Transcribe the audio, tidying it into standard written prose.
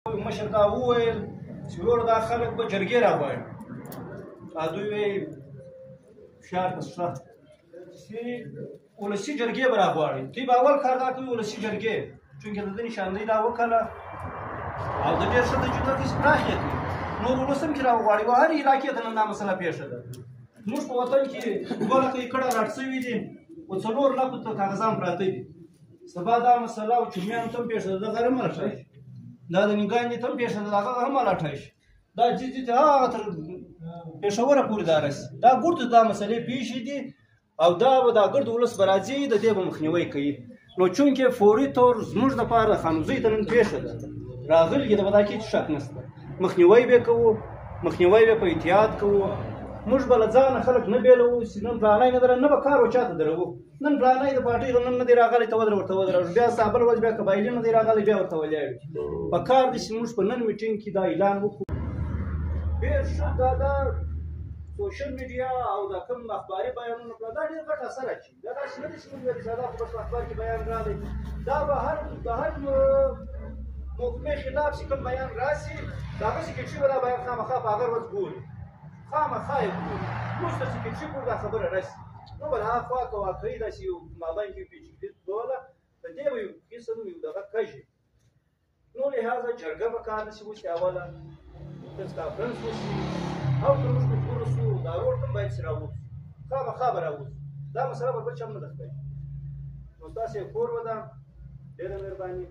مشر دا وویل چې وروره دا خلک به جرګې راغواړي. دوی وایي فشار په شته چې ولسي جرګې به راغواړي. دوی به اول کار دا کوي ولسي جرګې، چونکې د ده نشاندهي دا وکړله او د ډېر ښه د جملتۍ پراخې کوي. نور ولس هم چې راوغواړي و هر علاقې ته نن دا مسله پېښه ده. زموږ په وطن کې 2 لکه ایکړه راټ شوي دي او 4 لکو ته کاغذان پراته دي. سبا دا مسله او چومیانو ته هم پېښه ده، دغه هم راټای شي، دا د نیګاندې ته هم پېښه ده، هغه هم راټای شي، دا جدي ته هغه تر پېښوره پورې دا رسي. دا ګردو دا مسلې پېښې دي او دا به دا ګرد ولس به راځي، د دې به مخنیوی کوي. نو چونکې فوري طور زموږ دپاره د خانوزۍ ته نن پېښه ده راغلي ده، په دا کې هېڅ شک نشته. مخنیوی به یې کوو، مخنیوی به په احتیاط کوو. موږ به له ځانه خلک نه بېلوو چې نن فلانی نه دره، نه به کار و چاته درو. نن فلانی د پارټۍ نن نه دی راغلی ته ورته ودروو، بیا بل ورځ بیا قبایلي نه دی راغلی بیا ورته ولیاړو. په کار دی چې موږ په نن میټینګ کې دا اعلان وکړو. ډېر ښه دا سوشل میډیا او دا کوم اخباري بیانونه دا ډېر غټ اثر اچوي. دا داسې نه دي چې موږ ویل چې دا خو بس په اخبار کې بیان راغی. دا به د هر محکمې خلاف چې کوم بیان راسي د هغه سکرټري به دا بیان خامخا په هغه ورځ ګوري، خامخا یې ګوري. موږ ته سکرټري پورې دا خبره راسي نو به د هغه خوا که واقعي داسې یو مابین کې پیچیدګي کوله د دې به یو قسم یو دغه کژي. نو لهذا جرګه به کار نشي وشي، اوله پرس کانفرنس وشي او تر موږ په ټولو سو دا روډ هم باید چې راووځو، خامخا به راووځو. دا مسله به بل چا هم نه ده ښکاري. نو ستاسې کور به ده. ډېره مهرباني.